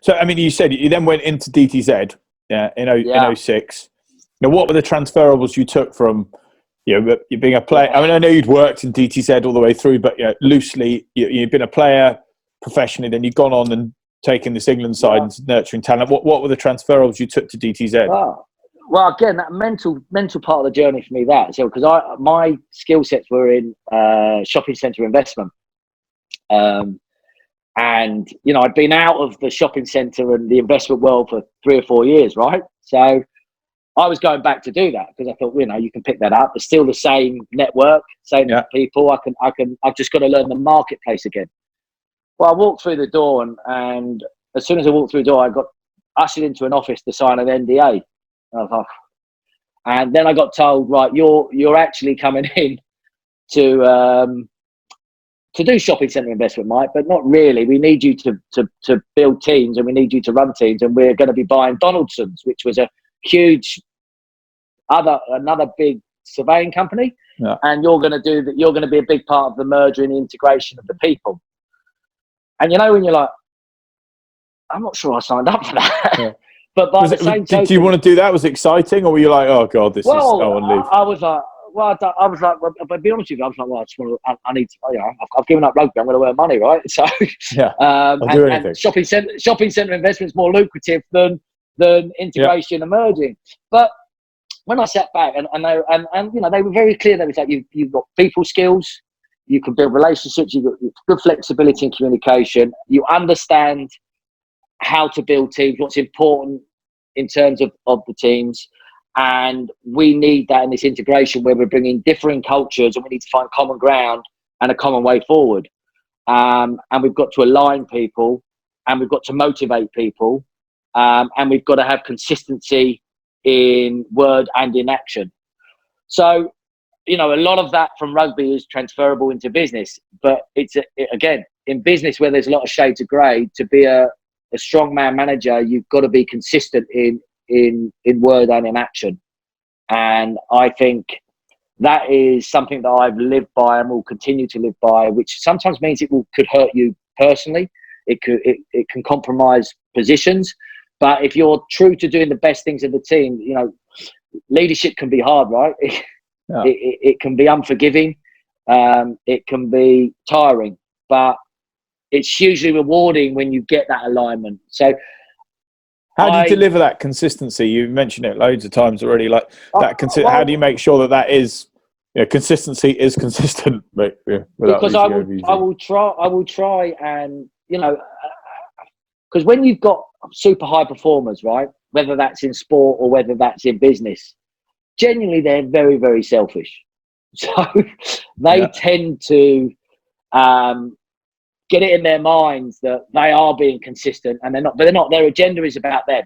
So, I mean, you said you then went into DTZ in 06. Now, what were the transferables you took from, you being a player? I mean, I know you'd worked in DTZ all the way through, but loosely, you've been a player professionally, then you've gone on and taken this England side and nurturing talent. What were the transferables you took to DTZ? Well, again, that mental part of the journey for me, because my skill sets were in shopping centre investment. And, I'd been out of the shopping centre and the investment world for 3 or 4 years, right? So I was going back to do that because I thought, you can pick that up. It's still the same network, same people. I've just got to learn the marketplace again. Well, I walked through the door and as soon as I walked through the door, I got ushered into an office to sign an NDA. And then I got told, right, you're actually coming in to do shopping centre investment, Mike, but not really. We need you to build teams and we need you to run teams, and we're going to be buying Donaldson's, which was a huge another big surveying company, and you're going to be a big part of the merger and the integration of the people. And when you're like, I'm not sure I signed up for that. Yeah. But by the same token, did you want to do that? Was it exciting, or were you like, oh god, I want to leave? I was like, but be honest with you, I was like, well, I just want to. I need to. I've given up rugby. I'm going to earn money, right? So I'll do anything. And shopping centre investment is more lucrative than integration and merging. But when I sat back and they were very clear. They was like, you've got people skills, you can build relationships, you've got good flexibility and communication, you understand how to build teams, what's important in terms of the teams. And we need that in this integration where we're bringing differing cultures and we need to find common ground and a common way forward. And we've got to align people and we've got to motivate people. And we've got to have consistency in word and in action. So, a lot of that from rugby is transferable into business. But again, in business where there's a lot of shades of grey, to be a strong man manager, you've got to be consistent in word and in action. And I think that is something that I've lived by and will continue to live by, which sometimes means could hurt you personally. It can compromise positions. But if you're true to doing the best things in the team, leadership can be hard, right? It can be unforgiving. It can be tiring, but it's hugely rewarding when you get that alignment. So how do you deliver that consistency? You mentioned it loads of times already. Like how do you make sure that is consistency is consistent? Because I will try, and because when you've got super high performers, right, whether that's in sport or whether that's in business, genuinely they're very, very selfish. So they tend to get it in their minds that they are being consistent, and they're not. But they're not. Their agenda is about them,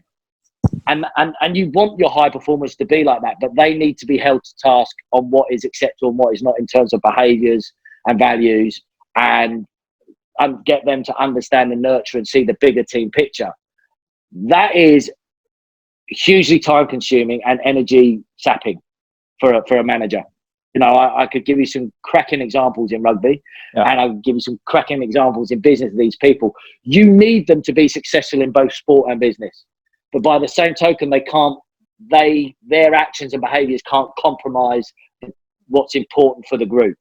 and you want your high performers to be like that, but they need to be held to task on what is acceptable and what is not in terms of behaviours and values, and get them to understand and nurture and see the bigger team picture. That is hugely time consuming and energy sapping for a manager. I could give you some cracking examples in rugby, and I could give you some cracking examples in business of these people. You need them to be successful in both sport and business, but by the same token, their actions and behaviours can't compromise what's important for the group.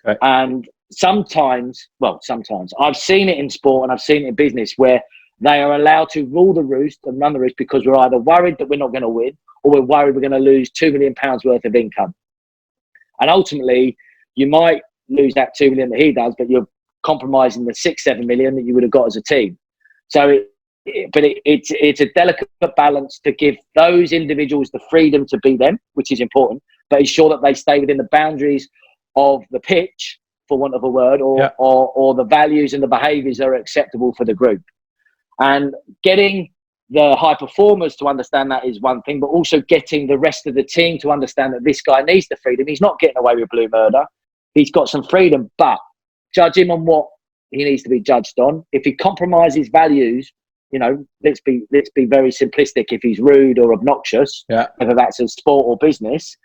Okay. And sometimes I've seen it in sport and I've seen it in business where they are allowed to rule the roost and run the roost because we're either worried that we're not going to win or we're worried we're going to lose £2 million worth of income. And ultimately, you might lose that 2 million that he does, but you're compromising the 6-7 million that you would have got as a team. So, it's a delicate balance to give those individuals the freedom to be them, which is important, but ensure that they stay within the boundaries of the pitch, for want of a word, or the values and the behaviours that are acceptable for the group. And getting the high performers to understand that is one thing, but also getting the rest of the team to understand that this guy needs the freedom. He's not getting away with blue murder. He's got some freedom, but judge him on what he needs to be judged on. If he compromises values, let's be very simplistic. If he's rude or obnoxious, whether that's in sport or business,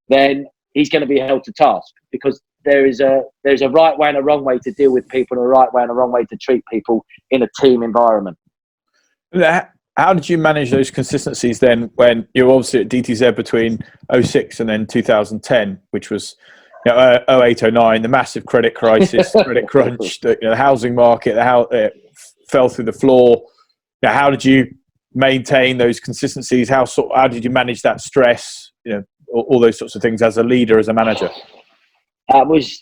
then he's going to be held to task, because there's a right way and a wrong way to deal with people, and a right way and a wrong way to treat people in a team environment. How did you manage those consistencies then when you're obviously at DTZ between 06 and then 2010, which was 08, 09, the massive credit crisis, credit crunch, the housing market, it fell through the floor. How did you maintain those consistencies? How did you manage that stress? All those sorts of things as a leader, as a manager. It was,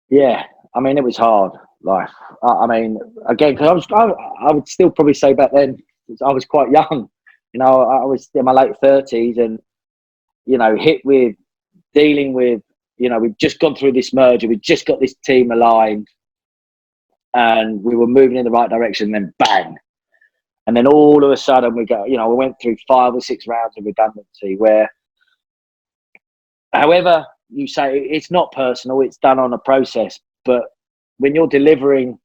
it was hard. Like, again, because I would still probably say back then I was quite young. I was in my late 30s, and hit with dealing with. We'd just gone through this merger. We'd just got this team aligned, and we were moving in the right direction. And then bang, and then all of a sudden we went through 5 or 6 rounds of redundancy. Where, however you say, it's not personal. It's done on a process, but when you're delivering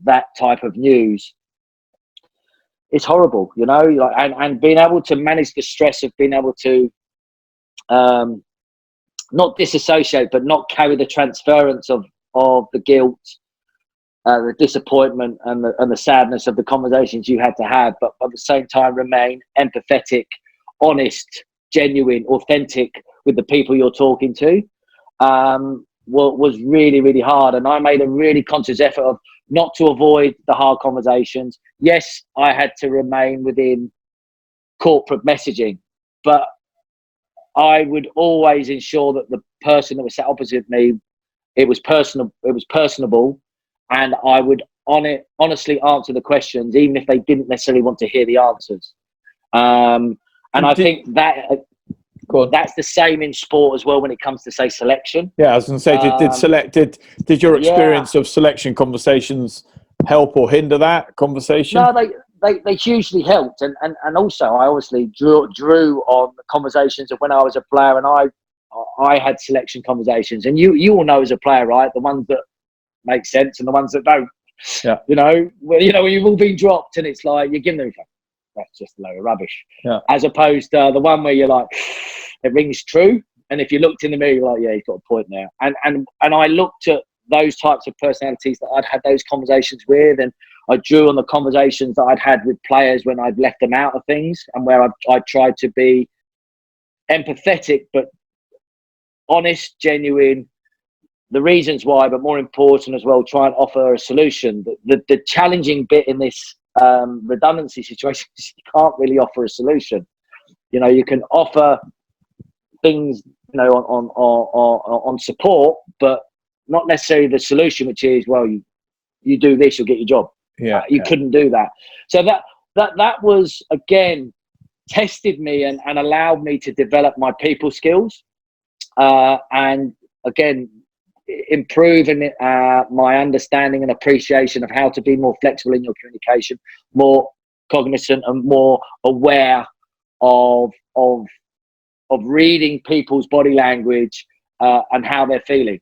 that type of news, it's horrible, and being able to manage the stress of being able to not disassociate, but not carry the transference of the guilt, the disappointment, and the sadness of the conversations you had to have, but at the same time remain empathetic, honest, genuine, authentic with the people you're talking to. Was really, really hard. And I made a really conscious effort of not to avoid the hard conversations. Yes, I had to remain within corporate messaging, but I would always ensure that the person that was sat opposite me, it was personable, and I would honestly answer the questions, even if they didn't necessarily want to hear the answers. And I think that that's the same in sport as well when it comes to, say, selection. Yeah, I was going to say, did your experience of selection conversations help or hinder that conversation? No, they hugely helped, and also I obviously drew on the conversations of when I was a player, and I had selection conversations, and you all know as a player, right, the ones that make sense and the ones that don't. Yeah. When you've all been dropped, and it's like you're giving them, that's just a load of rubbish. Yeah. As opposed to the one where you're like, it rings true, and if you looked in the mirror, you're like, yeah, he's got a point there. And I looked at those types of personalities that I'd had those conversations with, and I drew on the conversations that I'd had with players when I'd left them out of things, and where I tried to be empathetic but honest, genuine, the reasons why, but more important as well, try and offer a solution. The challenging bit in this redundancy situation is you can't really offer a solution. You can offer things, on support, but not necessarily the solution, which is, well, you do this, you'll get your job. You couldn't do that. So that was, again, tested me and allowed me to develop my people skills, and again, improve my understanding and appreciation of how to be more flexible in your communication, more cognizant and more aware of reading people's body language and how they're feeling.